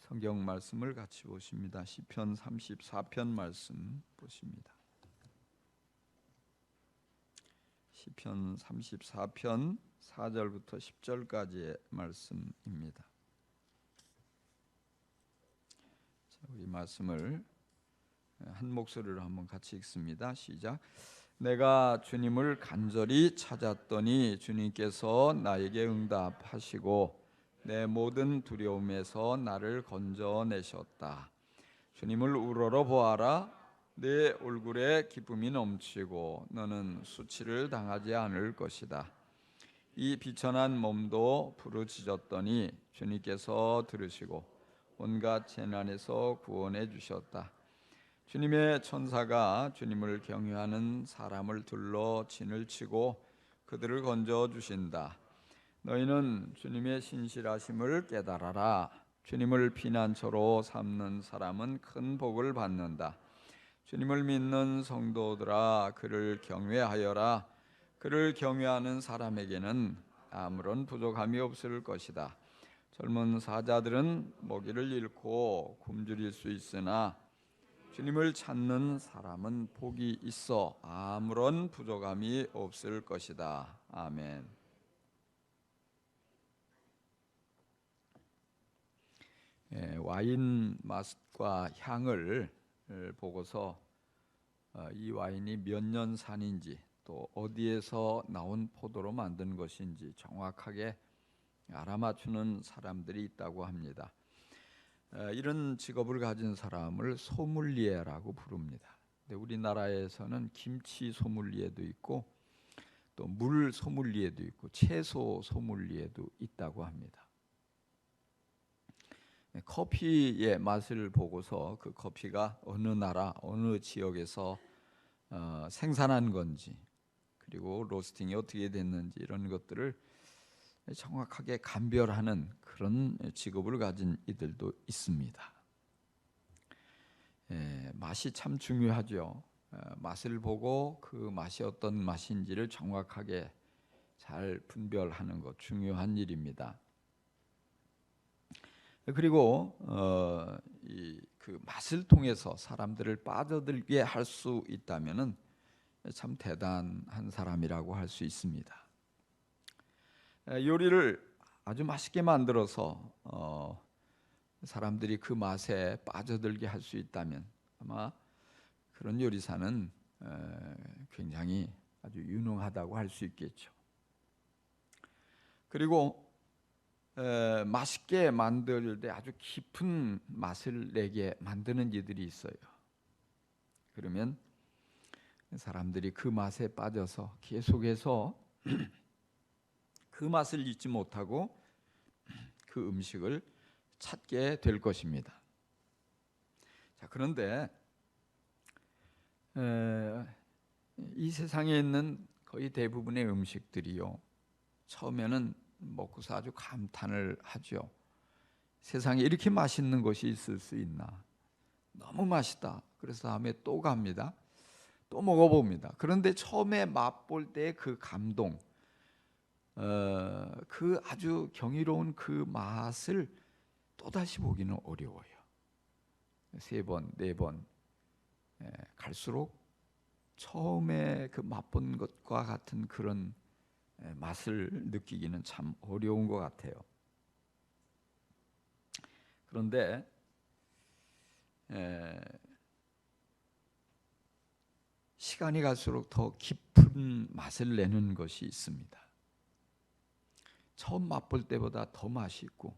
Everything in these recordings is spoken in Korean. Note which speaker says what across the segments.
Speaker 1: 성경 말씀을 같이 보십니다. 시편 34편 말씀 보십니다. 시편 34편 4절부터 10절까지의 말씀입니다. 우리 말씀을 한 목소리로 한번 같이 읽습니다. 시작. 내가 주님을 간절히 찾았더니 주님께서 나에게 응답하시고 내 모든 두려움에서 나를 건져내셨다. 주님을 우러러 보아라. 내 얼굴에 기쁨이 넘치고 너는 수치를 당하지 않을 것이다. 이 비천한 몸도 부르짖었더니 주님께서 들으시고 온갖 재난에서 구원해 주셨다. 주님의 천사가 주님을 경외하는 사람을 둘러 진을 치고 그들을 건져 주신다. 너희는 주님의 신실하심을 깨달아라. 주님을 피난처로 삼는 사람은 큰 복을 받는다. 주님을 믿는 성도들아, 그를 경외하여라. 그를 경외하는 사람에게는 아무런 부족함이 없을 것이다. 젊은 사자들은 먹이를 잃고 굶주릴 수 있으나 주님을 찾는 사람은 복이 있어 아무런 부족함이 없을 것이다. 아멘. 와인 맛과 향을 보고서 이 와인이 몇 년 산인지 또 어디에서 나온 포도로 만든 것인지 정확하게 알아맞추는 사람들이 있다고 합니다. 이런 직업을 가진 사람을 소믈리에라고 부릅니다. 근데 우리나라에서는 김치 소믈리에도 있고 또 물 소믈리에도 있고 채소 소믈리에도 있다고 합니다. 커피의 맛을 보고서 그 커피가 어느 나라, 어느 지역에서 생산한 건지 그리고 로스팅이 어떻게 됐는지 이런 것들을 정확하게 감별하는 그런 직업을 가진 이들도 있습니다. 맛이 참 중요하죠. 맛을 보고 그 맛이 어떤 맛인지를 정확하게 잘 분별하는 것 중요한 일입니다. 그리고 그 맛을 통해서 사람들을 빠져들게 할 수 있다면은 참 대단한 사람이라고 할 수 있습니다. 요리를 아주 맛있게 만들어서 사람들이 그 맛에 빠져들게 할 수 있다면 아마 그런 요리사는 굉장히 아주 유능하다고 할 수 있겠죠. 그리고 맛있게 만들 때 아주 깊은 맛을 내게 만드는 이들이 있어요. 그러면 사람들이 그 맛에 빠져서 계속해서 그 맛을 잊지 못하고 그 음식을 찾게 될 것입니다. 자, 그런데 이 세상에 있는 거의 대부분의 음식들이요, 처음에는 먹고서 아주 감탄을 하죠. 세상에 이렇게 맛있는 것이 있을 수 있나? 너무 맛있다. 그래서 다음에 또 갑니다. 또 먹어봅니다. 그런데 처음에 맛볼 때 그 감동, 그 아주 경이로운 그 맛을 또다시 보기는 어려워요. 3번, 4번 갈수록 처음에 그 맛본 것과 같은 그런 맛을 느끼기는 참 어려운 것 같아요. 그런데 시간이 갈수록 더 깊은 맛을 내는 것이 있습니다. 처음 맛볼 때보다 더 맛이 있고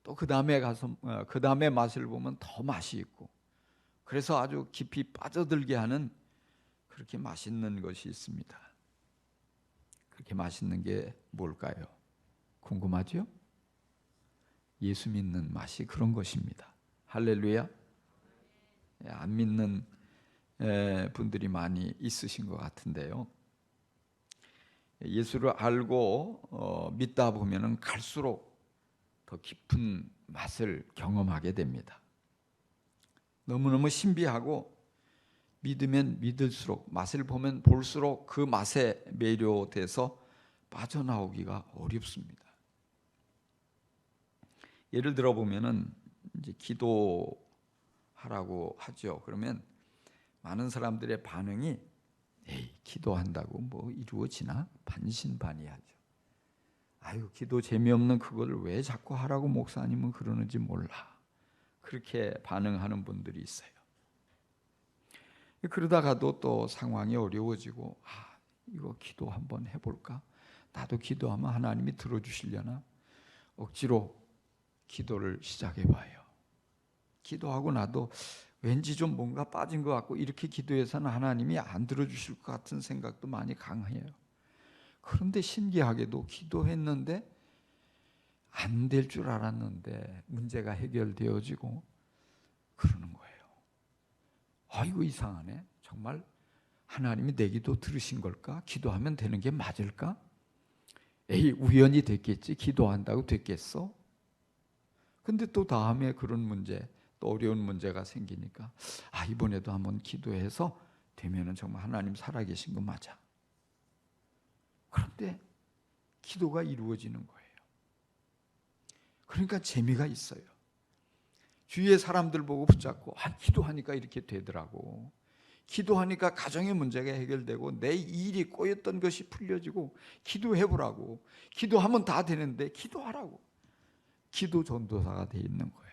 Speaker 1: 또 그 다음에 가서 그 다음에 맛을 보면 더 맛이 있고 그래서 아주 깊이 빠져들게 하는 그렇게 맛있는 것이 있습니다. 그렇게 맛있는 게 뭘까요? 궁금하죠? 예수 믿는 맛이 그런 것입니다. 할렐루야. 안 믿는 분들이 많이 있으신 것 같은데요. 예수를 알고 믿다 보면은 갈수록 더 깊은 맛을 경험하게 됩니다. 너무너무 신비하고 믿으면 믿을수록 맛을 보면 볼수록 그 맛에 매료돼서 빠져나오기가 어렵습니다. 예를 들어 보면은 이제 기도하라고 하죠. 그러면 많은 사람들의 반응이 에이, 기도한다고 뭐 이루어지나? 반신반의하죠. 아유, 기도 재미없는 그걸 왜 자꾸 하라고 목사님은 그러는지 몰라. 그렇게 반응하는 분들이 있어요. 그러다가도 또 상황이 어려워지고 이거 기도 한번 해볼까? 나도 기도하면 하나님이 들어주시려나? 억지로 기도를 시작해봐요. 기도하고 나도 왠지 좀 뭔가 빠진 것 같고 이렇게 기도해서는 하나님이 안 들어주실 것 같은 생각도 많이 강해요. 그런데 신기하게도 기도했는데 안 될 줄 알았는데 문제가 해결되어지고 그러는 거예요. 아이고 이상하네. 정말 하나님이 내 기도 들으신 걸까? 기도하면 되는 게 맞을까? 에이, 우연히 됐겠지. 기도한다고 됐겠어? 근데 또 다음에 그런 문제, 또 어려운 문제가 생기니까 이번에도 한번 기도해서 되면은 정말 하나님 살아계신 거 맞아. 그런데 기도가 이루어지는 거예요. 그러니까 재미가 있어요. 주위의 사람들 보고 붙잡고 기도하니까 이렇게 되더라고. 기도하니까 가정의 문제가 해결되고 내 일이 꼬였던 것이 풀려지고 기도해보라고. 기도하면 다 되는데 기도하라고. 기도 전도사가 돼 있는 거예요.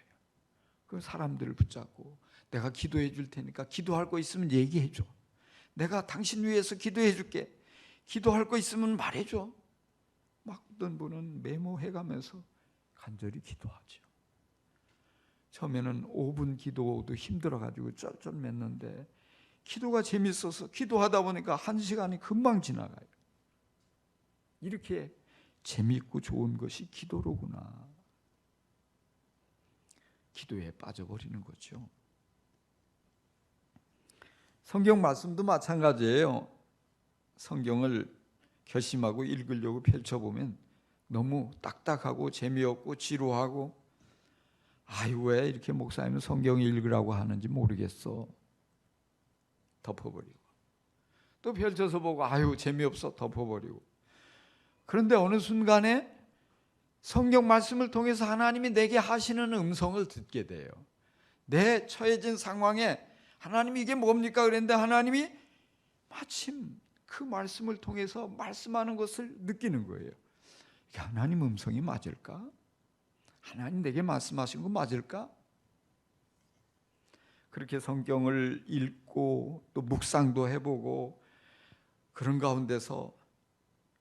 Speaker 1: 그 사람들을 붙잡고 내가 기도해 줄 테니까 기도할 거 있으면 얘기해 줘. 내가 당신 위해서 기도해 줄게. 기도할 거 있으면 말해 줘. 막 어떤 분은 메모해 가면서 간절히 기도하죠. 처음에는 5분 기도도 힘들어가지고 쩔쩔맸는데 기도가 재밌어서 기도하다 보니까 1시간이 금방 지나가요. 이렇게 재밌고 좋은 것이 기도로구나. 기도에 빠져버리는 거죠. 성경 말씀도 마찬가지예요. 성경을 결심하고 읽으려고 펼쳐보면 너무 딱딱하고 재미없고 지루하고 왜 이렇게 목사님은 성경 읽으라고 하는지 모르겠어. 덮어버리고 또 펼쳐서 보고 재미없어 덮어버리고. 그런데 어느 순간에 성경 말씀을 통해서 하나님이 내게 하시는 음성을 듣게 돼요. 내 처해진 상황에 하나님이 이게 뭡니까? 그랬는데 하나님이 마침 그 말씀을 통해서 말씀하는 것을 느끼는 거예요. 이게 하나님 음성이 맞을까? 하나님 내게 말씀하신 거 맞을까? 그렇게 성경을 읽고 또 묵상도 해보고 그런 가운데서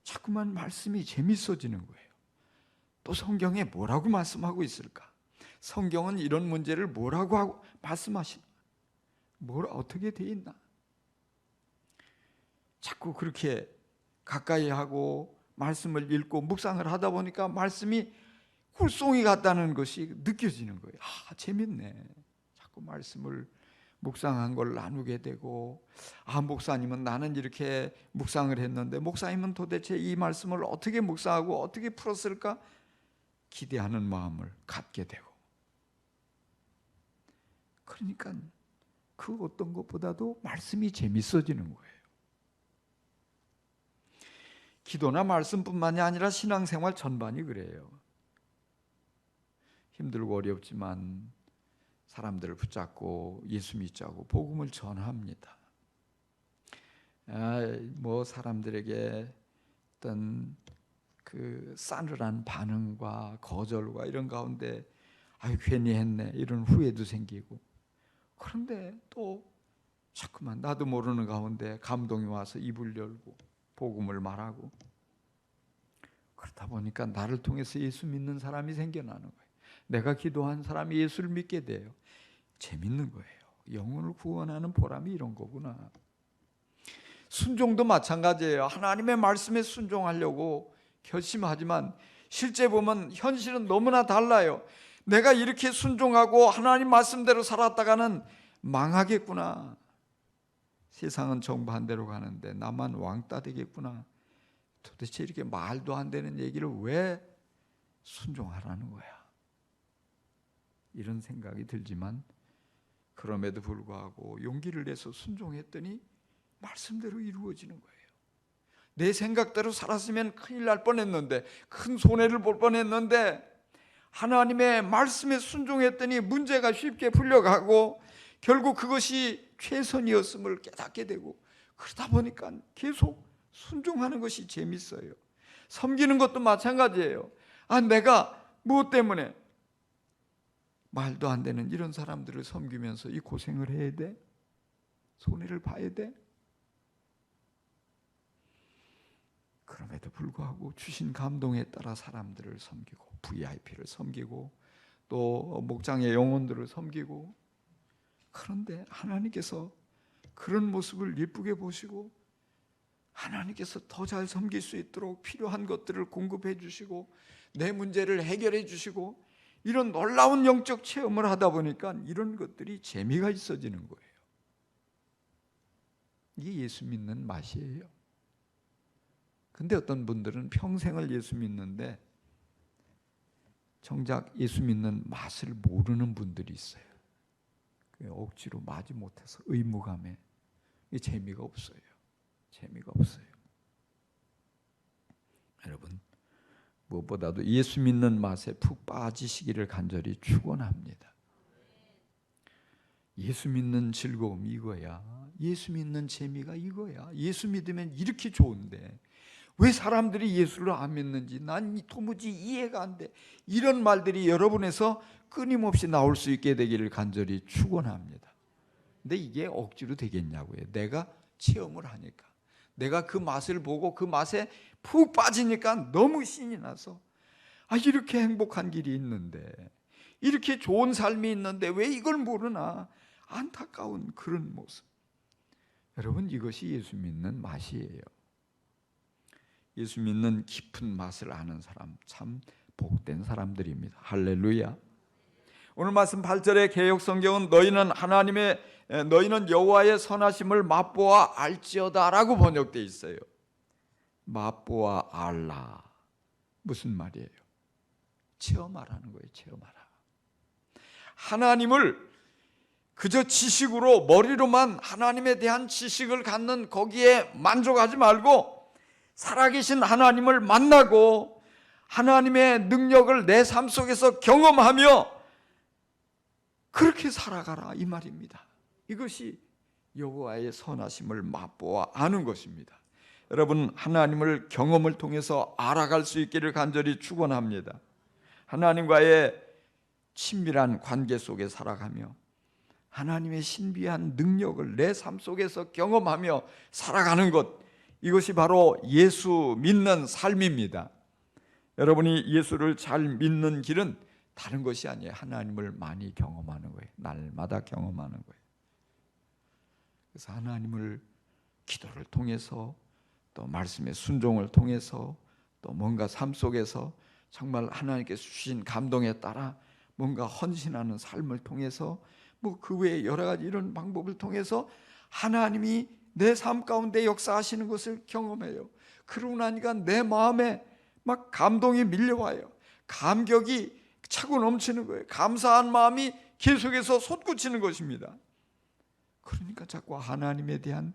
Speaker 1: 자꾸만 말씀이 재밌어지는 거예요. 또 성경에 뭐라고 말씀하고 있을까? 성경은 이런 문제를 뭐라고 하고 말씀하시나? 어떻게 돼 있나? 자꾸 그렇게 가까이 하고 말씀을 읽고 묵상을 하다 보니까 말씀이 꿀송이 같다는 것이 느껴지는 거예요. 재밌네. 자꾸 말씀을 묵상한 걸 나누게 되고 목사님은 나는 이렇게 묵상을 했는데 목사님은 도대체 이 말씀을 어떻게 묵상하고 어떻게 풀었을까? 기대하는 마음을 갖게 되고 그러니까 그 어떤 것보다도 말씀이 재밌어지는 거예요. 기도나 말씀뿐만이 아니라 신앙생활 전반이 그래요. 힘들고 어렵지만 사람들을 붙잡고 예수 믿자고 복음을 전합니다. 사람들에게 어떤 그 싸늘한 반응과 거절과 이런 가운데 괜히 했네 이런 후회도 생기고 그런데 또 자꾸만 나도 모르는 가운데 감동이 와서 입을 열고 복음을 말하고 그러다 보니까 나를 통해서 예수 믿는 사람이 생겨나는 거예요. 내가 기도한 사람이 예수를 믿게 돼요. 재밌는 거예요. 영혼을 구원하는 보람이 이런 거구나. 순종도 마찬가지예요. 하나님의 말씀에 순종하려고 결심하지만 실제 보면 현실은 너무나 달라요. 내가 이렇게 순종하고 하나님 말씀대로 살았다가는 망하겠구나. 세상은 정반대로 가는데 나만 왕따 되겠구나. 도대체 이렇게 말도 안 되는 얘기를 왜 순종하라는 거야. 이런 생각이 들지만 그럼에도 불구하고 용기를 내서 순종했더니 말씀대로 이루어지는 거예요. 내 생각대로 살았으면 큰일 날 뻔했는데 큰 손해를 볼 뻔했는데 하나님의 말씀에 순종했더니 문제가 쉽게 풀려가고 결국 그것이 최선이었음을 깨닫게 되고, 그러다 보니까 계속 순종하는 것이 재밌어요. 섬기는 것도 마찬가지예요. 내가 무엇 때문에 말도 안 되는 이런 사람들을 섬기면서 이 고생을 해야 돼? 손해를 봐야 돼? 그럼에도 불구하고 주신 감동에 따라 사람들을 섬기고, VIP를 섬기고, 또 목장의 영혼들을 섬기고, 그런데 하나님께서 그런 모습을 예쁘게 보시고 하나님께서 더 잘 섬길 수 있도록 필요한 것들을 공급해 주시고 내 문제를 해결해 주시고, 이런 놀라운 영적 체험을 하다 보니까 이런 것들이 재미가 있어지는 거예요. 이게 예수 믿는 맛이에요. 근데 어떤 분들은 평생을 예수 믿는데 정작 예수 믿는 맛을 모르는 분들이 있어요. 억지로 마지 못해서 의무감에 재미가 없어요. 재미가 없어요. 여러분, 무엇보다도 예수 믿는 맛에 푹 빠지시기를 간절히 축원합니다. 예수 믿는 즐거움이 이거야. 예수 믿는 재미가 이거야. 예수 믿으면 이렇게 좋은데 왜 사람들이 예수를 안 믿는지 난 도무지 이해가 안 돼. 이런 말들이 여러분에서 끊임없이 나올 수 있게 되기를 간절히 축원합니다. 근데 이게 억지로 되겠냐고요. 내가 체험을 하니까, 내가 그 맛을 보고 그 맛에 푹 빠지니까 너무 신이 나서 이렇게 행복한 길이 있는데, 이렇게 좋은 삶이 있는데 왜 이걸 모르나, 안타까운 그런 모습. 여러분, 이것이 예수 믿는 맛이에요. 예수 믿는 깊은 맛을 아는 사람 참 복된 사람들입니다. 할렐루야. 오늘 말씀 8절의 개역 성경은 너희는 여호와의 선하심을 맛보아 알지어다라고 번역되어 있어요. 맛보아 알라. 무슨 말이에요? 체험하라는 거예요. 체험하라. 하나님을 그저 지식으로, 머리로만 하나님에 대한 지식을 갖는 거기에 만족하지 말고 살아계신 하나님을 만나고 하나님의 능력을 내 삶 속에서 경험하며 그렇게 살아가라, 이 말입니다. 이것이 여호와의 선하심을 맛보아 아는 것입니다. 여러분, 하나님을 경험을 통해서 알아갈 수 있기를 간절히 축원합니다. 하나님과의 친밀한 관계 속에 살아가며 하나님의 신비한 능력을 내 삶 속에서 경험하며 살아가는 것, 이것이 바로 예수 믿는 삶입니다. 여러분이 예수를 잘 믿는 길은 다른 것이 아니에요. 하나님을 많이 경험하는 거예요. 날마다 경험하는 거예요. 그래서 하나님을 기도를 통해서, 또 말씀의 순종을 통해서, 또 뭔가 삶 속에서 정말 하나님께서 주신 감동에 따라 뭔가 헌신하는 삶을 통해서, 그 외에 여러 가지 이런 방법을 통해서 하나님이 내 삶 가운데 역사하시는 것을 경험해요. 그러고 나니까 내 마음에 막 감동이 밀려와요. 감격이 차고 넘치는 거예요. 감사한 마음이 계속해서 솟구치는 것입니다. 그러니까 자꾸 하나님에 대한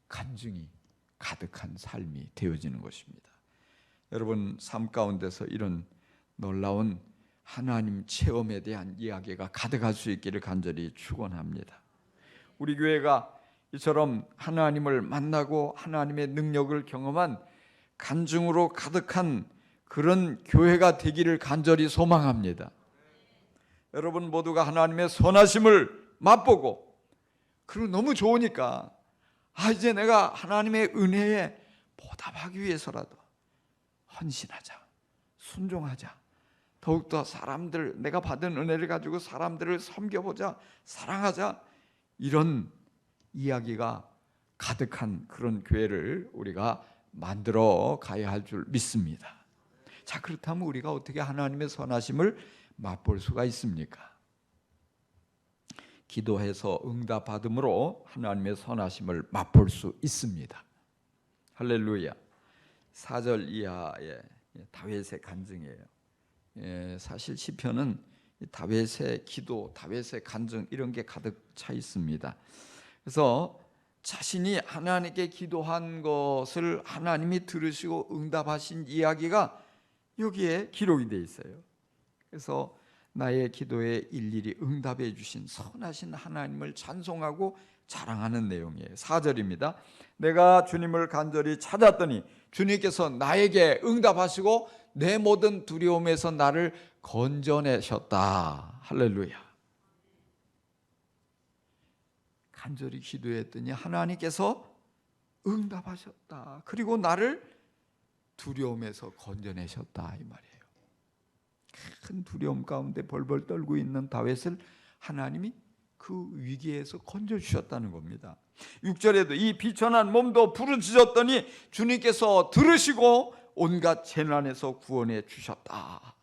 Speaker 1: 간증이 가득한 삶이 되어지는 것입니다. 여러분, 삶 가운데서 이런 놀라운 하나님 체험에 대한 이야기가 가득할 수 있기를 간절히 축원합니다. 우리 교회가 이처럼 하나님을 만나고 하나님의 능력을 경험한 간증으로 가득한 그런 교회가 되기를 간절히 소망합니다. 여러분 모두가 하나님의 선하심을 맛보고, 그리고 너무 좋으니까 이제 내가 하나님의 은혜에 보답하기 위해서라도 헌신하자, 순종하자, 더욱더 사람들, 내가 받은 은혜를 가지고 사람들을 섬겨보자, 사랑하자, 이런 이야기가 가득한 그런 교회를 우리가 만들어 가야 할 줄 믿습니다. 자, 그렇다면 우리가 어떻게 하나님의 선하심을 맛볼 수가 있습니까? 기도해서 응답받음으로 하나님의 선하심을 맛볼 수 있습니다. 할렐루야. 4절 이하의 다윗의 간증이에요. 사실 시편은 다윗의 기도, 다윗의 간증, 이런 게 가득 차 있습니다. 그래서 자신이 하나님께 기도한 것을 하나님이 들으시고 응답하신 이야기가 여기에 기록이 되어 있어요. 그래서 나의 기도에 일일이 응답해 주신 선하신 하나님을 찬송하고 자랑하는 내용이에요. 4절입니다. 내가 주님을 간절히 찾았더니 주님께서 나에게 응답하시고 내 모든 두려움에서 나를 건져내셨다. 할렐루야. 간절히 기도했더니 하나님께서 응답하셨다. 그리고 나를 두려움에서 건져내셨다 이 말이에요. 큰 두려움 가운데 벌벌 떨고 있는 다윗을 하나님이 그 위기에서 건져주셨다는 겁니다. 6절에도 이 비천한 몸도 부르짖었더니 주님께서 들으시고 온갖 재난에서 구원해 주셨다.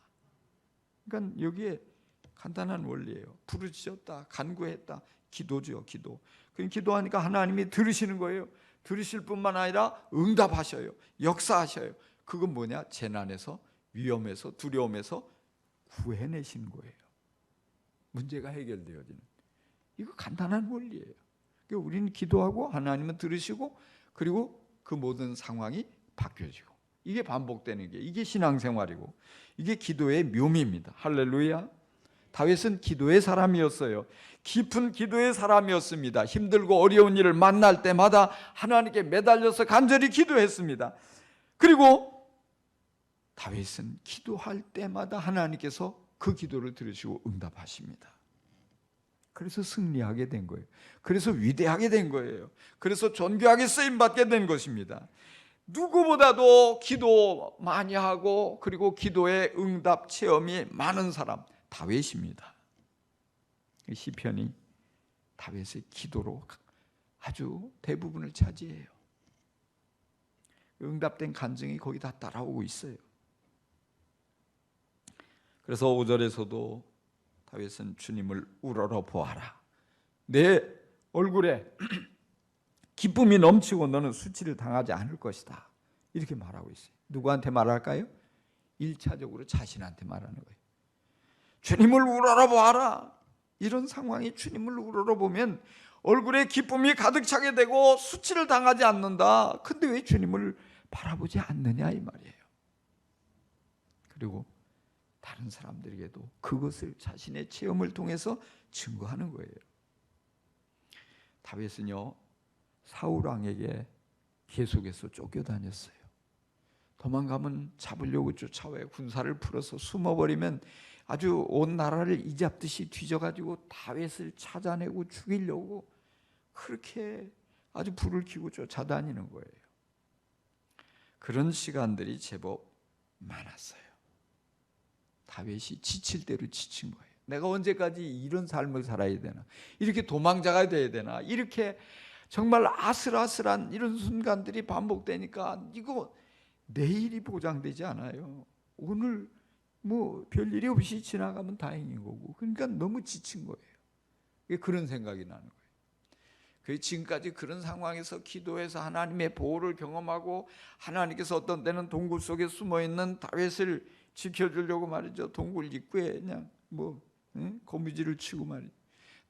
Speaker 1: 그러니까 여기에 간단한 원리예요. 부르짖었다, 간구했다, 기도죠, 기도. 그럼 기도하니까 하나님이 들으시는 거예요. 들으실 뿐만 아니라 응답하셔요. 역사하셔요. 그건 뭐냐? 재난에서, 위험에서, 두려움에서 구해내시는 거예요. 문제가 해결되어지는. 이거 간단한 원리예요. 그러니까 우리는 기도하고 하나님은 들으시고 그리고 그 모든 상황이 바뀌어지고, 이게 반복되는 게, 이게 신앙생활이고 이게 기도의 묘미입니다. 할렐루야. 다윗은 기도의 사람이었어요. 깊은 기도의 사람이었습니다. 힘들고 어려운 일을 만날 때마다 하나님께 매달려서 간절히 기도했습니다. 그리고 다윗은 기도할 때마다 하나님께서 그 기도를 들으시고 응답하십니다. 그래서 승리하게 된 거예요. 그래서 위대하게 된 거예요. 그래서 존귀하게 쓰임받게 된 것입니다. 누구보다도 기도 많이 하고 그리고 기도의 응답 체험이 많은 사람, 다윗입니다. 시편이 다윗의 기도로 아주 대부분을 차지해요. 응답된 간증이 거기 다 따라오고 있어요. 그래서 5절에서도 다윗은 주님을 우러러 보아라. 내 얼굴에 기쁨이 넘치고 너는 수치를 당하지 않을 것이다. 이렇게 말하고 있어요. 누구한테 말할까요? 1차적으로 자신한테 말하는 거예요. 주님을 우러러 보아라. 이런 상황이 주님을 우러러 보면 얼굴에 기쁨이 가득 차게 되고 수치를 당하지 않는다. 근데 왜 주님을 바라보지 않느냐 이 말이에요. 그리고 다른 사람들에게도 그것을 자신의 체험을 통해서 증거하는 거예요. 다윗은요, 사울 왕에게 계속해서 쫓겨다녔어요. 도망가면 잡으려고 쫓아와요. 군사를 풀어서 숨어버리면 아주 온 나라를 이잡듯이 뒤져가지고 다윗을 찾아내고 죽이려고 그렇게 아주 불을 켜고 쫓아다니는 거예요. 그런 시간들이 제법 많았어요. 다윗이 지칠 대로 지친 거예요. 내가 언제까지 이런 삶을 살아야 되나? 이렇게 도망자가 돼야 되나? 이렇게 정말 아슬아슬한 이런 순간들이 반복되니까 이거 내일이 보장되지 않아요. 오늘 뭐 별일이 없이 지나가면 다행인 거고. 그러니까 너무 지친 거예요. 그런 생각이 나는 거예요. 그 지금까지 그런 상황에서 기도해서 하나님의 보호를 경험하고 하나님께서 어떤 때는 동굴 속에 숨어있는 다윗을 지켜주려고 말이죠. 동굴 입구에 그냥 거미줄을 치고 말이죠.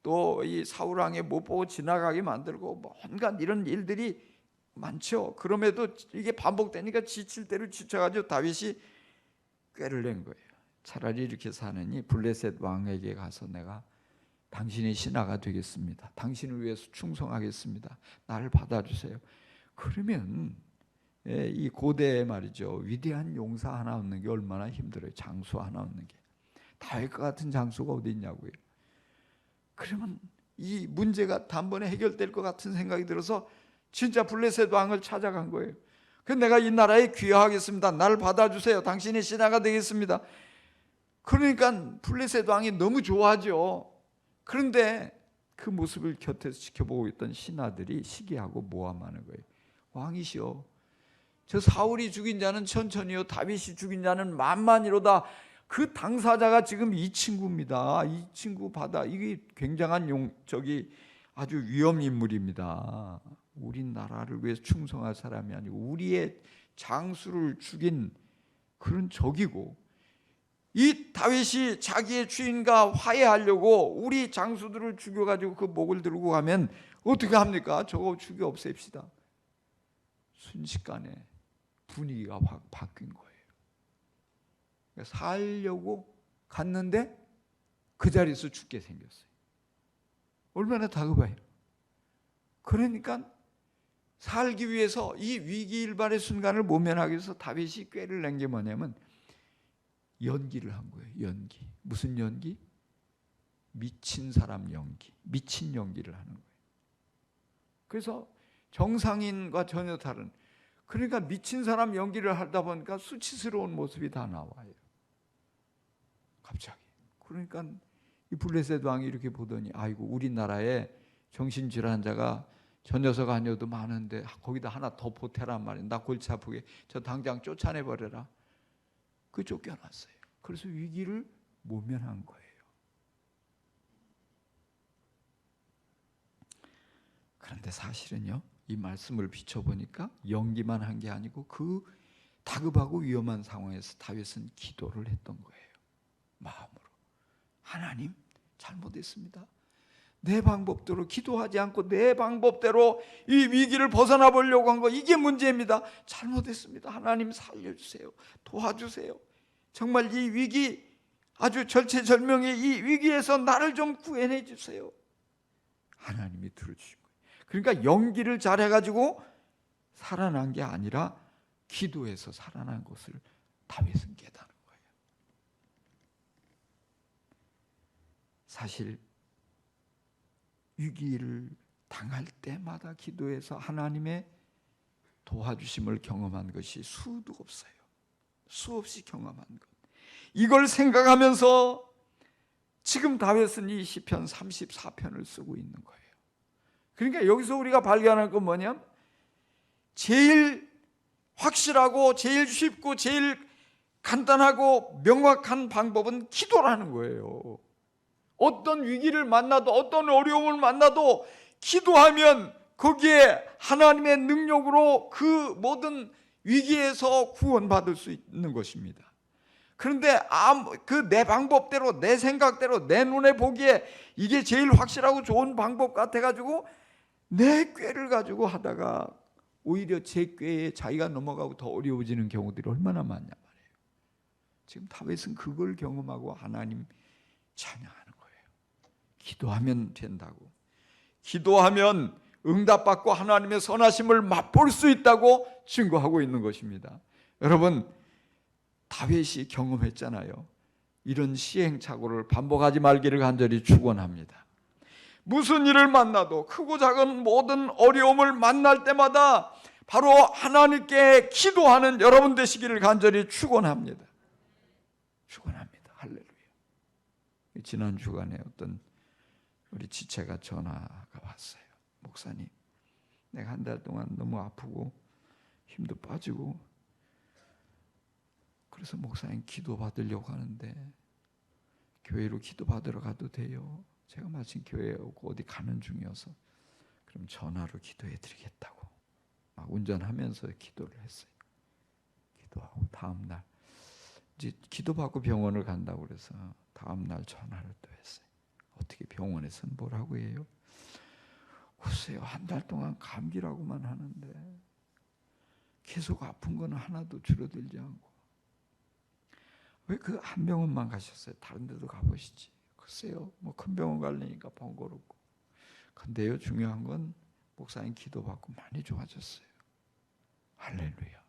Speaker 1: 또 이 사울 왕의 못 보고 지나가게 만들고 뭔가 이런 일들이 많죠. 그럼에도 이게 반복되니까 지칠 대로 지쳐가지고 다윗이 꾀를 낸 거예요. 차라리 이렇게 사느니 블레셋 왕에게 가서 내가 당신의 신하가 되겠습니다. 당신을 위해서 충성하겠습니다. 나를 받아주세요. 그러면 이 고대에 말이죠, 위대한 용사 하나 얻는 게 얼마나 힘들어요. 장수 하나 얻는 게. 다윗과 같은 장수가 어디 있냐고요. 그러면 이 문제가 단번에 해결될 것 같은 생각이 들어서 진짜 블레셋 왕을 찾아간 거예요. 그래서 내가 이 나라에 귀화하겠습니다. 나를 받아주세요. 당신의 신하가 되겠습니다. 그러니까 블레셋 왕이 너무 좋아하죠. 그런데 그 모습을 곁에서 지켜보고 있던 신하들이 시기하고 모함하는 거예요. 왕이시여, 저 사울이 죽인 자는 천천히요, 다윗이 죽인 자는 만만이로다. 그 당사자가 지금 이 친구입니다. 이 친구 받아. 이게 굉장한 아주 위험 인물입니다. 우리 나라를 위해서 충성할 사람이 아니고 우리의 장수를 죽인 그런 적이고, 이 다윗이 자기의 주인과 화해하려고 우리 장수들을 죽여가지고 그 목을 들고 가면 어떻게 합니까? 저거 죽여 없앱시다. 순식간에 분위기가 확 바뀐 거예요. 살려고 갔는데 그 자리에서 죽게 생겼어요. 얼마나 다급해요. 그러니까 살기 위해서 이 위기일발의 순간을 모면하기 위해서 다윗이 꾀를 낸 게 뭐냐면 연기를 한 거예요. 연기. 무슨 연기? 미친 사람 연기. 미친 연기를 하는 거예요. 그래서 정상인과 전혀 다른, 그러니까 미친 사람 연기를 하다 보니까 수치스러운 모습이 다 나와요. 갑자기. 그러니까 이 블레셋 왕이 이렇게 보더니 아이고 우리나라에 정신질환자가 저 녀석 아니어도 많은데 거기다 하나 더 보태란 말이야. 나 골치 아프게 저 당장 쫓아내버려라. 그 쫓겨났어요. 그래서 위기를 모면한 거예요. 그런데 사실은요, 이 말씀을 비춰보니까 연기만 한 게 아니고 그 다급하고 위험한 상황에서 다윗은 기도를 했던 거예요. 마음으로. 하나님, 잘못했습니다. 내 방법대로 기도하지 않고 내 방법대로 이 위기를 벗어나 보려고 한 거, 이게 문제입니다. 잘못했습니다. 하나님 살려주세요. 도와주세요. 정말 이 위기, 아주 절체절명의 이 위기에서 나를 좀 구해내 주세요. 하나님이 들어주신 거예요. 그러니까 연기를 잘해가지고 살아난 게 아니라 기도해서 살아난 것을 다윗은 깨달은 거예요. 사실 위기를 당할 때마다 기도해서 하나님의 도와주심을 경험한 것이 수도 없어요. 수없이 경험한 것. 이걸 생각하면서 지금 다윗은 이 시편 34편을 쓰고 있는 거예요. 그러니까 여기서 우리가 발견할 건 뭐냐면 제일 확실하고 제일 쉽고 제일 간단하고 명확한 방법은 기도라는 거예요. 어떤 위기를 만나도 어떤 어려움을 만나도 기도하면 거기에 하나님의 능력으로 그 모든 위기에서 구원받을 수 있는 것입니다. 그런데 그 내 방법대로 내 생각대로 내 눈에 보기에 이게 제일 확실하고 좋은 방법 같아가지고 내 꾀를 가지고 하다가 오히려 제 꾀에 자기가 넘어가고 더 어려워지는 경우들이 얼마나 많냐 말이에요. 지금 다윗은 그걸 경험하고 하나님 찬양하는 거예요. 기도하면 된다고. 기도하면 응답받고 하나님의 선하심을 맛볼 수 있다고 증거하고 있는 것입니다. 여러분, 다윗이 경험했잖아요. 이런 시행착오를 반복하지 말기를 간절히 축원합니다. 무슨 일을 만나도 크고 작은 모든 어려움을 만날 때마다 바로 하나님께 기도하는 여러분 되시기를 간절히 축원합니다. 축원합니다. 할렐루야. 지난 주간에 어떤 우리 지체가 전화가 왔어요. 목사님, 내가 한 달 동안 너무 아프고 힘도 빠지고 그래서 목사님 기도 받으려고 하는데 교회로 기도 받으러 가도 돼요? 제가 마침 교회에 오고 어디 가는 중이어서 그럼 전화로 기도해 드리겠다고 막 운전하면서 기도를 했어요. 기도하고 다음 날 이제 기도받고 병원을 간다고 그래서 다음 날 전화를 또 했어요. 어떻게 병원에서는 뭐라고 해요? 글쎄요, 한 달 동안 감기라고만 하는데 계속 아픈 거는 하나도 줄어들지 않고. 왜 그 한 병원만 가셨어요? 다른 데도 가보시지. 글쎄요, 뭐 큰 병원 가려니까 번거롭고. 근데요, 중요한 건 목사님 기도받고 많이 좋아졌어요. 할렐루야.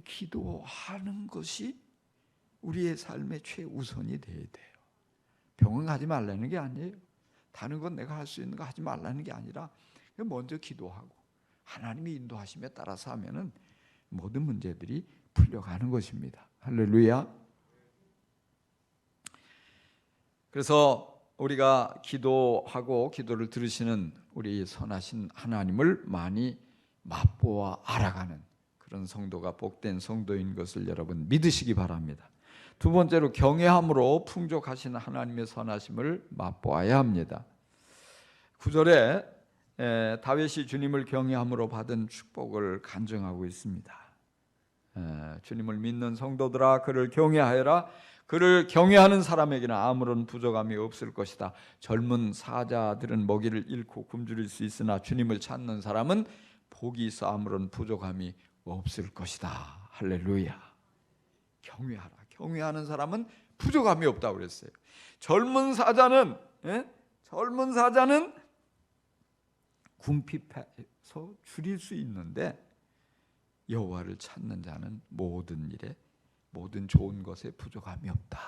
Speaker 1: 기도하는 것이 우리의 삶의 최우선이 돼야 돼요. 병원 가지 말라는 게 아니에요. 다른 건 내가 할 수 있는 거 하지 말라는 게 아니라 먼저 기도하고 하나님이 인도하심에 따라서 하면은 모든 문제들이 풀려가는 것입니다. 할렐루야. 그래서 우리가 기도하고 기도를 들으시는 우리 선하신 하나님을 많이 맛보아 알아가는 그런 성도가 복된 성도인 것을 여러분 믿으시기 바랍니다. 두 번째로 경외함으로 풍족하신 하나님의 선하심을 맛보아야 합니다. 9절에 다윗이 주님을 경외함으로 받은 축복을 간증하고 있습니다. 주님을 믿는 성도들아 그를 경외하여라. 그를 경외하는 사람에게는 아무런 부족함이 없을 것이다. 젊은 사자들은 먹이를 잃고 굶주릴 수 있으나 주님을 찾는 사람은 복이 있어 아무런 부족함이 없을 것이다. 할렐루야. 경외하라. 경외하는 사람은 부족함이 없다고 그랬어요. 젊은 사자는 젊은 사자는 궁핍해서 줄일 수 있는데 여호와를 찾는 자는 모든 일에 모든 좋은 것에 부족함이 없다.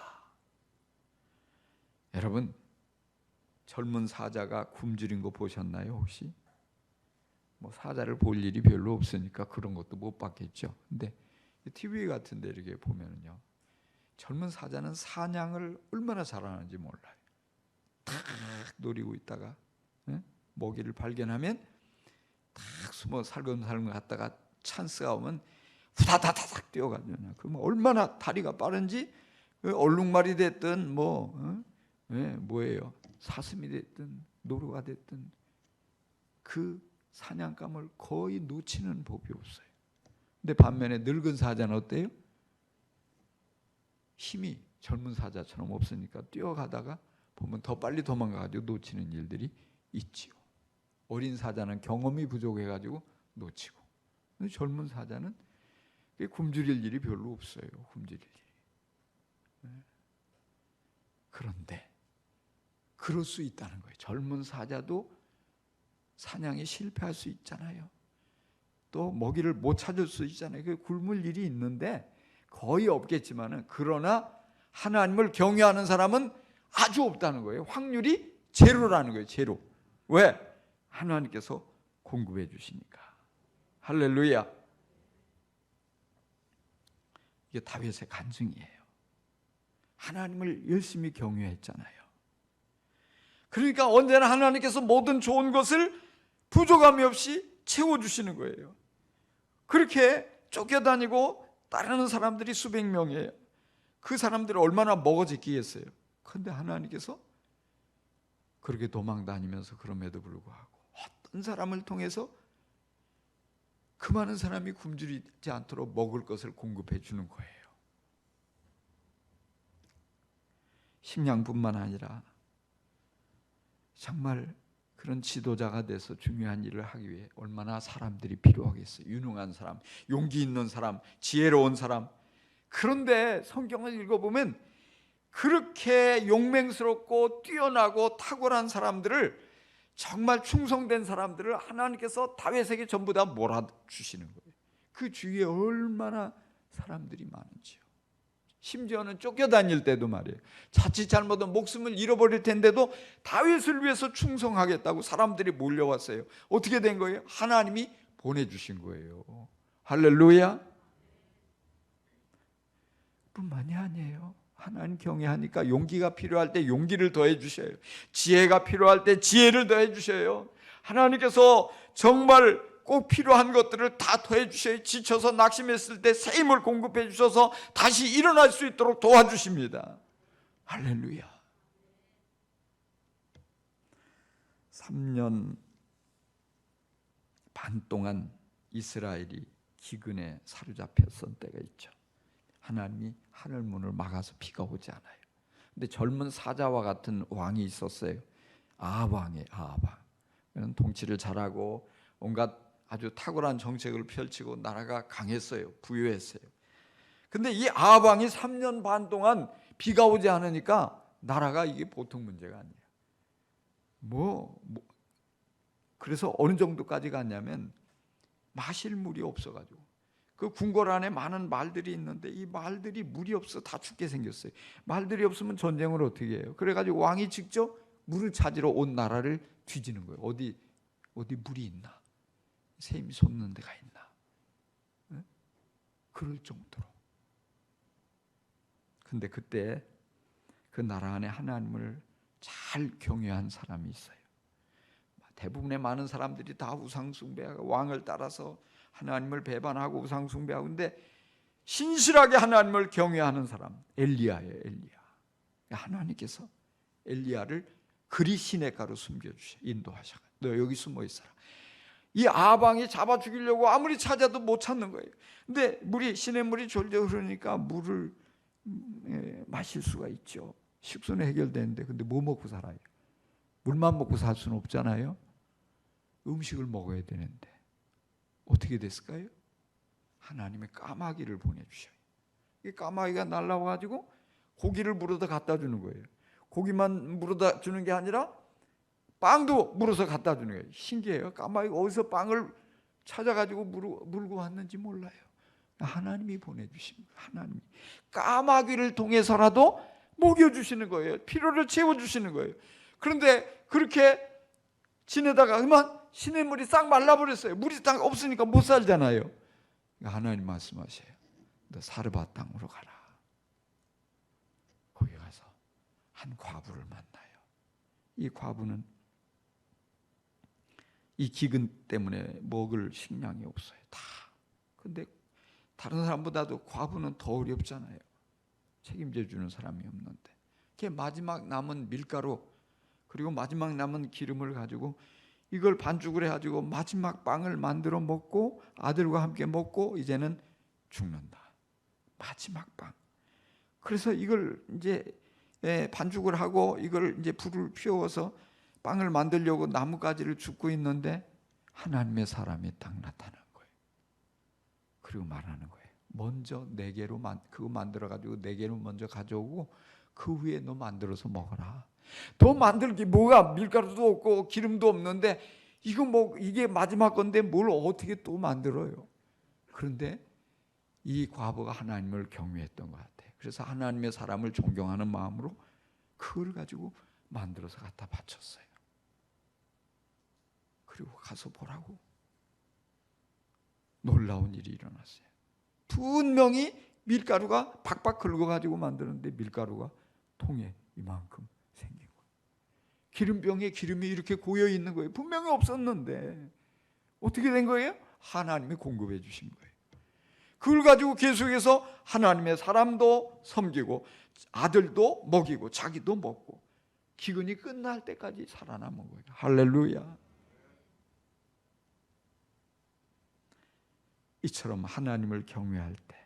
Speaker 1: 여러분, 젊은 사자가 굶주린 거 보셨나요 혹시? 뭐 사자를 볼 일이 별로 없으니까 그런 것도 못 봤겠죠. 근데 TV 같은 데 이렇게 보면은요, 젊은 사자는 사냥을 얼마나 잘하는지 몰라요. 탁 노리고 있다가 먹이를 발견하면 탁 숨어 살금살금 갔다가 찬스가 오면 후다다다닥 뛰어가죠. 그럼 얼마나 다리가 빠른지, 얼룩말이 됐든 뭐예요, 사슴이 됐든 노루가 됐든 그 사냥감을 거의 놓치는 법이 없어요. 근데 반면에 늙은 사자는 어때요? 힘이 젊은 사자처럼 없으니까 뛰어가다가 보면 더 빨리 도망가가지고 놓치는 일들이 있지요. 어린 사자는 경험이 부족해가지고 놓치고, 근데 젊은 사자는 굶주릴 일이 별로 없어요. 굶주릴 일이. 그런데 그럴 수 있다는 거예요. 젊은 사자도 사냥에 실패할 수 있잖아요. 또 먹이를 못 찾을 수 있잖아요. 굶을 일이 있는데 거의 없겠지만은, 그러나 하나님을 경외하는 사람은 아주 없다는 거예요. 확률이 제로라는 거예요. 제로. 왜? 하나님께서 공급해 주시니까. 할렐루야. 이게 다윗의 간증이에요. 하나님을 열심히 경외했잖아요. 그러니까 언제나 하나님께서 모든 좋은 것을 부족함이 없이 채워주시는 거예요. 그렇게 쫓겨다니고 따르는 사람들이 수백 명이에요. 그 사람들이 얼마나 먹어지겠어요. 그런데 하나님께서 그렇게 도망다니면서 그럼에도 불구하고 어떤 사람을 통해서 그 많은 사람이 굶주리지 않도록 먹을 것을 공급해 주는 거예요. 식량뿐만 아니라 정말 그런 지도자가 돼서 중요한 일을 하기 위해 얼마나 사람들이 필요하겠어요. 유능한 사람, 용기 있는 사람, 지혜로운 사람. 그런데 성경을 읽어보면 그렇게 용맹스럽고 뛰어나고 탁월한 사람들을, 정말 충성된 사람들을 하나님께서 다윗에게 전부 다 몰아주시는 거예요. 그 주위에 얼마나 사람들이 많은지요. 심지어는 쫓겨다닐 때도 말이에요. 자칫 잘못하면 목숨을 잃어버릴 텐데도 다윗을 위해서 충성하겠다고 사람들이 몰려왔어요. 어떻게 된 거예요? 하나님이 보내주신 거예요. 할렐루야. 뿐만이 아니에요. 하나님 경외하니까 용기가 필요할 때 용기를 더해 주셔요. 지혜가 필요할 때 지혜를 더해 주셔요. 하나님께서 정말 꼭 필요한 것들을 다 더해 주셔요. 지쳐서 낙심했을 때 새 힘을 공급해 주셔서 다시 일어날 수 있도록 도와주십니다. 할렐루야. 3년 반 동안 이스라엘이 기근에 사로잡혔던 때가 있죠. 하나님이 하늘문을 막아서 비가 오지 않아요. 근데 젊은 사자와 같은 왕이 있었어요. 아합왕이에요. 아합왕. 그는 통치를 잘하고 온갖 아주 탁월한 정책을 펼치고 나라가 강했어요. 부유했어요. 근데 이 아합왕이 3년 반 동안 비가 오지 않으니까 나라가 이게 보통 문제가 아니에요. 그래서 어느 정도까지 갔냐면 마실 물이 없어가지고, 그 궁궐 안에 많은 말들이 있는데 이 말들이 물이 없어 다 죽게 생겼어요. 말들이 없으면 전쟁을 어떻게 해요? 그래가지고 왕이 직접 물을 찾으러 온 나라를 뒤지는 거예요. 어디 물이 있나? 샘이 솟는 데가 있나? 네? 그럴 정도로. 근데 그때 그 나라 안에 하나님을 잘 경외한 사람이 있어요. 대부분의 많은 사람들이 다 우상숭배하고 왕을 따라서 하나님을 배반하고 우상숭배하고, 근데 신실하게 하나님을 경외하는 사람, 엘리야예요. 엘리야. 하나님께서 엘리야를 그리 시냇가로 숨겨주셔, 인도하셔. 너 여기 숨어 있어라. 이 아방이 잡아 죽이려고 아무리 찾아도 못 찾는 거예요. 근데 시냇물이 졸졸 흐르니까 물을 마실 수가 있죠. 식수는 해결되는데, 근데 뭐 먹고 살아요? 물만 먹고 살 수는 없잖아요. 음식을 먹어야 되는데 어떻게 됐을까요? 하나님의 까마귀를 보내주셔요. 이 까마귀가 날라와가지고 고기를 물어다 갖다 주는 거예요. 고기만 물어다 주는 게 아니라 빵도 물어서 갖다 주는 거예요. 신기해요. 까마귀가 어디서 빵을 찾아가지고 물고 왔는지 몰라요. 하나님이 보내주신 거예요. 하나님이 까마귀를 통해서라도 먹여주시는 거예요. 필요를 채워주시는 거예요. 그런데 그렇게 지내다가 그만 시냇물이 싹 말라버렸어요. 물이 딱 없으니까 못 살잖아요. 하나님 말씀하세요. 너 사르밧 땅으로 가라. 거기 가서 한 과부를 만나요. 이 과부는 이 기근 때문에 먹을 식량이 없어요. 다. 근데 다른 사람보다도 과부는 더 어렵잖아요. 책임져 주는 사람이 없는데. 걔 마지막 남은 밀가루 그리고 마지막 남은 기름을 가지고 이걸 반죽을 해가지고 마지막 빵을 만들어 먹고 아들과 함께 먹고 이제는 죽는다. 마지막 빵. 그래서 이걸 이제 반죽을 하고 이걸 이제 불을 피워서 빵을 만들려고 나뭇가지를 줍고 있는데 하나님의 사람이 딱 나타난 거예요. 그리고 말하는 거예요. 먼저 4개로 그거 만들어 가지고 4개로 먼저 가져오고 그 위에 너 만들어서 먹어라. 더 만들기 뭐가 밀가루도 없고 기름도 없는데 이거 뭐 이게 마지막 건데 뭘 어떻게 또 만들어요? 그런데 이 과부가 하나님을 경외했던 것 같아요. 그래서 하나님의 사람을 존경하는 마음으로 그걸 가지고 만들어서 갖다 바쳤어요. 그리고 가서 보라고 놀라운 일이 일어났어요. 분명히 밀가루가 박박 긁어가지고 만드는데 밀가루가 통에 이만큼 생긴 거예요. 기름병에 기름이 이렇게 고여 있는 거예요. 분명히 없었는데 어떻게 된 거예요? 하나님이 공급해 주신 거예요. 그걸 가지고 계속해서 하나님의 사람도 섬기고 아들도 먹이고 자기도 먹고 기근이 끝날 때까지 살아남은 거예요. 할렐루야. 이처럼 하나님을 경외할 때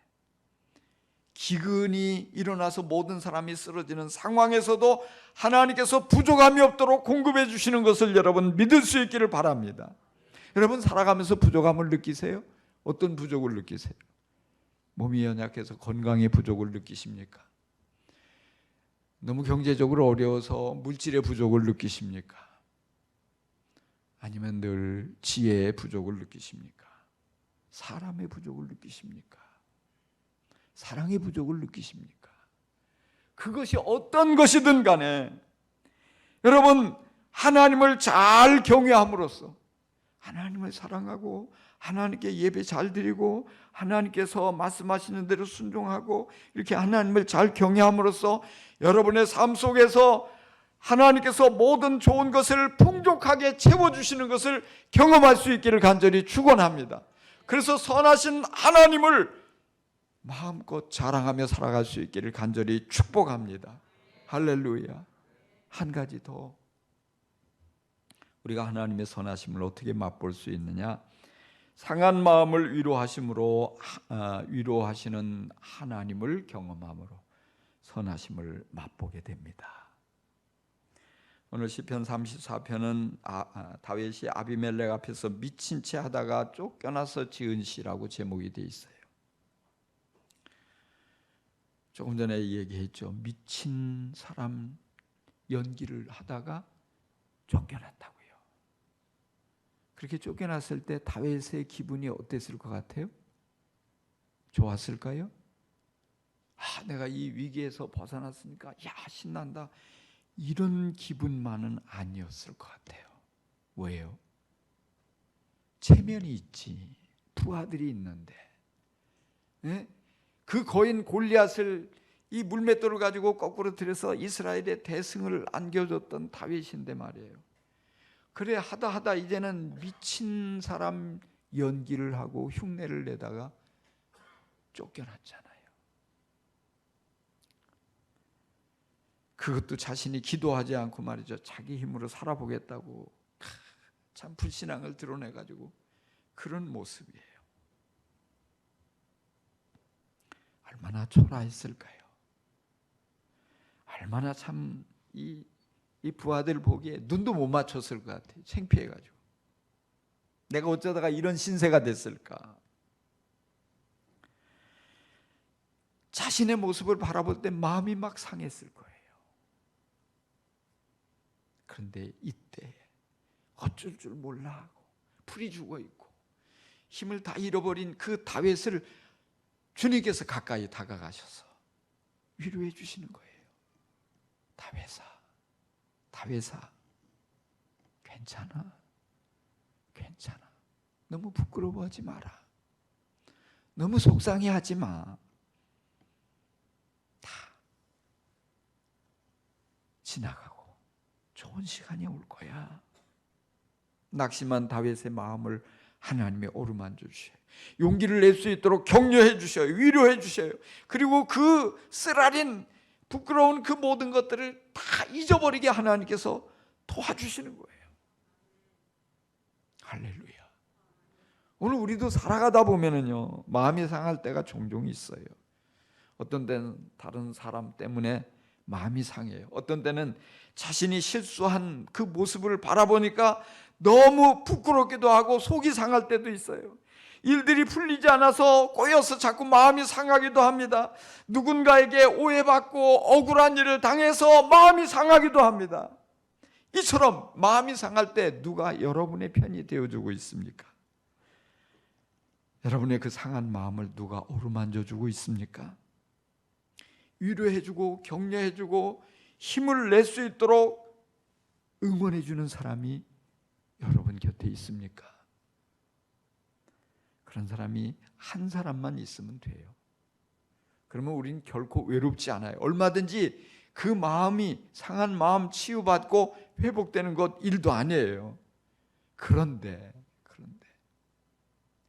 Speaker 1: 기근이 일어나서 모든 사람이 쓰러지는 상황에서도 하나님께서 부족함이 없도록 공급해 주시는 것을 여러분 믿을 수 있기를 바랍니다. 여러분 살아가면서 부족함을 느끼세요? 어떤 부족을 느끼세요? 몸이 연약해서 건강의 부족을 느끼십니까? 너무 경제적으로 어려워서 물질의 부족을 느끼십니까? 아니면 늘 지혜의 부족을 느끼십니까? 사람의 부족을 느끼십니까? 사랑의 부족을 느끼십니까? 그것이 어떤 것이든 간에 여러분 하나님을 잘 경외함으로써 하나님을 사랑하고 하나님께 예배 잘 드리고 하나님께서 말씀하시는 대로 순종하고 이렇게 하나님을 잘 경외함으로써 여러분의 삶 속에서 하나님께서 모든 좋은 것을 풍족하게 채워주시는 것을 경험할 수 있기를 간절히 축원합니다. 그래서 선하신 하나님을 마음껏 자랑하며 살아갈 수 있기를 간절히 축복합니다. 할렐루야. 한 가지 더 우리가 하나님의 선하심을 어떻게 맛볼 수 있느냐? 상한 마음을 위로하시는 하나님을 경험함으로 선하심을 맛보게 됩니다. 오늘 시편 34편은 다윗이 아비멜렉 앞에서 미친 채 하다가 쫓겨나서 지은 시라고 제목이 되어 있어요. 조금 전에 얘기했죠. 미친 사람 연기를 하다가 쫓겨났다고요. 그렇게 쫓겨났을 때 다윗의 기분이 어땠을 것 같아요? 좋았을까요? 내가 이 위기에서 벗어났으니까 신난다. 이런 기분만은 아니었을 것 같아요. 왜요? 체면이 있지. 부하들이 있는데. 네? 그 거인 골리앗을 이 물맷돌을 가지고 거꾸로 들여서 이스라엘의 대승을 안겨줬던 다윗인데 말이에요. 그래 하다 이제는 미친 사람 연기를 하고 흉내를 내다가 쫓겨났잖아요. 그것도 자신이 기도하지 않고 말이죠. 자기 힘으로 살아보겠다고 참 불신앙을 드러내가지고 그런 모습이에요. 얼마나 초라했을까요? 얼마나 참 이 부하들 보기에 눈도 못 맞췄을 것 같아요. 창피해가지고 내가 어쩌다가 이런 신세가 됐을까? 자신의 모습을 바라볼 때 마음이 막 상했을 거예요. 그런데 이때 어쩔 줄 몰라 하고 풀이 죽어 있고 힘을 다 잃어버린 그 다윗을 주님께서 가까이 다가가셔서 위로해 주시는 거예요. 다윗아, 괜찮아. 너무 부끄러워하지 마라. 너무 속상해하지 마. 다 지나가고 좋은 시간이 올 거야. 낙심한 다윗의 마음을 하나님이 어루만져 주셔요. 용기를 낼 수 있도록 격려해 주셔요. 위로해 주셔요. 그리고 그 쓰라린 부끄러운 그 모든 것들을 다 잊어버리게 하나님께서 도와주시는 거예요. 할렐루야. 오늘 우리도 살아가다 보면은요, 마음이 상할 때가 종종 있어요. 어떤 때는 다른 사람 때문에 마음이 상해요. 어떤 때는 자신이 실수한 그 모습을 바라보니까 너무 부끄럽기도 하고 속이 상할 때도 있어요. 일들이 풀리지 않아서 꼬여서 자꾸 마음이 상하기도 합니다. 누군가에게 오해받고 억울한 일을 당해서 마음이 상하기도 합니다. 이처럼 마음이 상할 때 누가 여러분의 편이 되어주고 있습니까? 여러분의 그 상한 마음을 누가 어루만져주고 있습니까? 위로해주고 격려해주고 힘을 낼 수 있도록 응원해주는 사람이 여러분 곁에 있습니까? 그런 사람이 한 사람만 있으면 돼요. 그러면 우린 결코 외롭지 않아요. 얼마든지 그 마음이 상한 마음 치유받고 회복되는 것 일도 아니에요. 그런데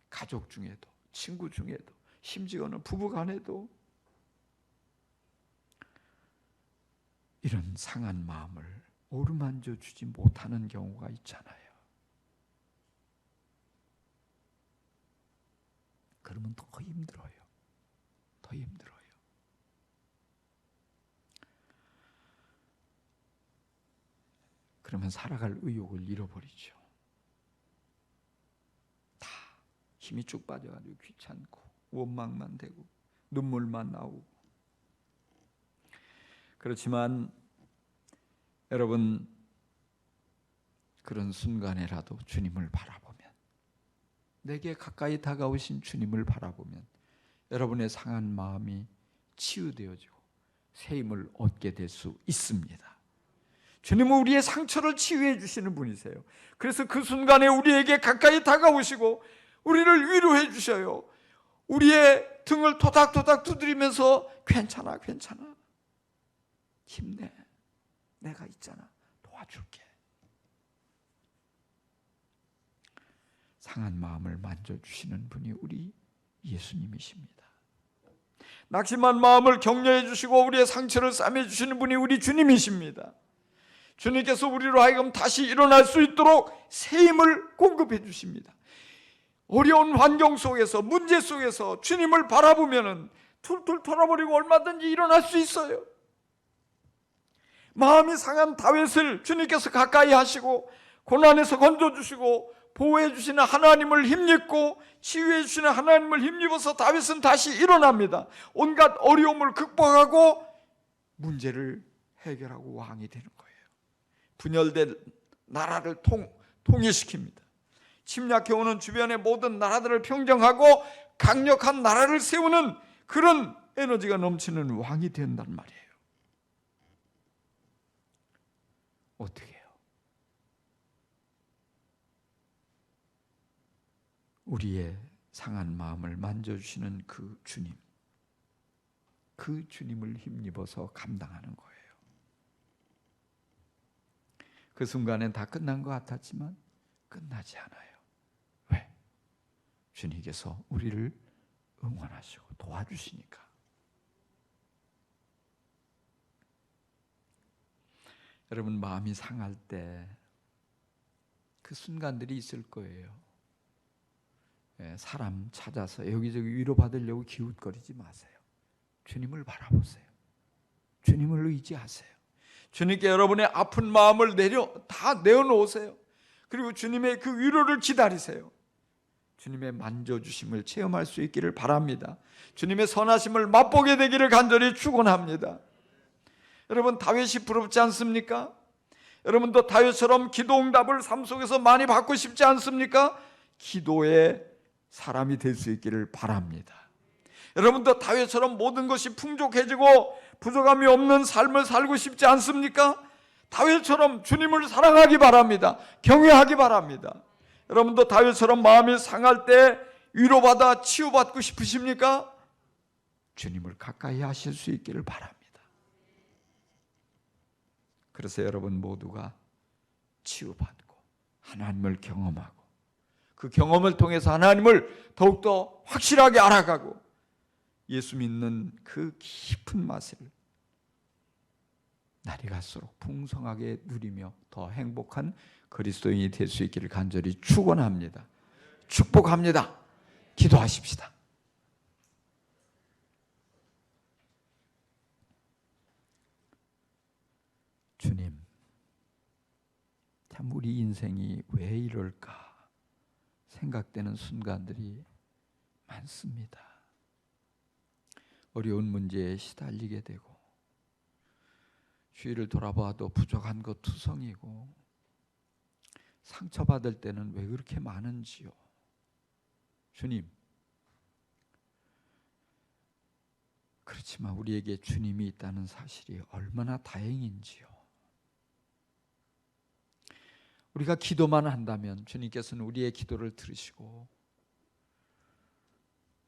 Speaker 1: 가족 중에도, 친구 중에도, 심지어는 부부간에도 이런 상한 마음을 어루만져 주지 못하는 경우가 있잖아요. 그러면 더 힘들어요. 그러면 살아갈 의욕을 잃어버리죠. 다 힘이 쭉 빠져가지고 귀찮고 원망만 되고 눈물만 나오고. 그렇지만 여러분, 그런 순간에라도 주님을 바라보면, 내게 가까이 다가오신 주님을 바라보면 여러분의 상한 마음이 치유되어지고 새 힘을 얻게 될 수 있습니다. 주님은 우리의 상처를 치유해 주시는 분이세요. 그래서 그 순간에 우리에게 가까이 다가오시고 우리를 위로해 주셔요. 우리의 등을 토닥토닥 두드리면서 괜찮아, 힘내, 내가 있잖아, 도와줄게. 상한 마음을 만져주시는 분이 우리 예수님이십니다. 낙심한 마음을 격려해 주시고 우리의 상처를 싸매 주시는 분이 우리 주님이십니다. 주님께서 우리로 하여금 다시 일어날 수 있도록 새 힘을 공급해 주십니다. 어려운 환경 속에서, 문제 속에서 주님을 바라보면 툴툴 털어버리고 얼마든지 일어날 수 있어요. 마음이 상한 다윗을 주님께서 가까이 하시고 고난에서 건져주시고 보호해 주시는 하나님을 힘입고 치유해 주시는 하나님을 힘입어서 다윗은 다시 일어납니다. 온갖 어려움을 극복하고 문제를 해결하고 왕이 되는 거예요. 분열된 나라를 통일시킵니다. 침략해오는 주변의 모든 나라들을 평정하고 강력한 나라를 세우는 그런 에너지가 넘치는 왕이 된단 말이에요. 어떻게 해요? 우리의 상한 마음을 만져주시는 그 주님을 힘입어서 감당하는 거예요. 그 순간엔 다 끝난 것 같았지만 끝나지 않아요. 왜? 주님께서 우리를 응원하시고 도와주시니까. 여러분, 마음이 상할 때 그 순간들이 있을 거예요. 사람 찾아서 여기저기 위로받으려고 기웃거리지 마세요. 주님을 바라보세요. 주님을 의지하세요. 주님께 여러분의 아픈 마음을 다 내어놓으세요. 그리고 주님의 그 위로를 기다리세요. 주님의 만져주심을 체험할 수 있기를 바랍니다. 주님의 선하심을 맛보게 되기를 간절히 축원합니다. 여러분, 다윗이 부럽지 않습니까? 여러분도 다윗처럼 기도 응답을 삶 속에서 많이 받고 싶지 않습니까? 기도의 사람이 될 수 있기를 바랍니다. 여러분도 다윗처럼 모든 것이 풍족해지고 부족함이 없는 삶을 살고 싶지 않습니까? 다윗처럼 주님을 사랑하기 바랍니다. 경외하기 바랍니다. 여러분도 다윗처럼 마음이 상할 때 위로받아 치유받고 싶으십니까? 주님을 가까이 하실 수 있기를 바랍니다. 그래서 여러분 모두가 치유받고 하나님을 경험하고 그 경험을 통해서 하나님을 더욱더 확실하게 알아가고 예수 믿는 그 깊은 맛을 날이 갈수록 풍성하게 누리며 더 행복한 그리스도인이 될 수 있기를 간절히 축원합니다. 축복합니다. 기도하십시다. 주님, 참 우리 인생이 왜 이럴까 생각되는 순간들이 많습니다. 어려운 문제에 시달리게 되고 주위를 돌아봐도 부족한 것 투성이고 상처받을 때는 왜 그렇게 많은지요. 주님, 그렇지만 우리에게 주님이 있다는 사실이 얼마나 다행인지요. 우리가 기도만 한다면 주님께서는 우리의 기도를 들으시고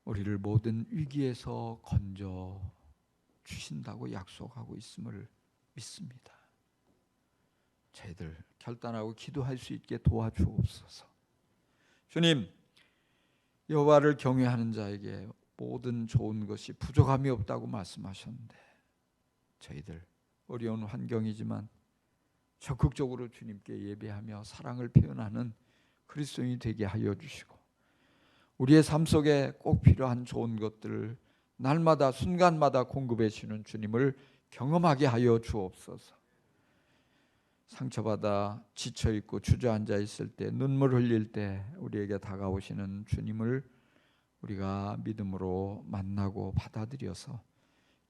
Speaker 1: 우리를 모든 위기에서 건져 주신다고 약속하고 있음을 믿습니다. 저희들 결단하고 기도할 수 있게 도와주옵소서. 주님, 여호와를 경외하는 자에게 모든 좋은 것이 부족함이 없다고 말씀하셨는데 저희들 어려운 환경이지만 적극적으로 주님께 예배하며 사랑을 표현하는 그리스도인이 되게 하여 주시고 우리의 삶 속에 꼭 필요한 좋은 것들을 날마다 순간마다 공급해 주시는 주님을 경험하게 하여 주옵소서. 상처받아 지쳐있고 주저앉아 있을 때 눈물 흘릴 때 우리에게 다가오시는 주님을 우리가 믿음으로 만나고 받아들여서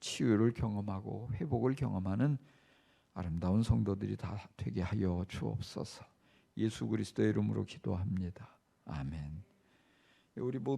Speaker 1: 치유를 경험하고 회복을 경험하는 아름다운 성도들이 다 되게 하여 주옵소서. 예수 그리스도의 이름으로 기도합니다. 아멘. 우리 모두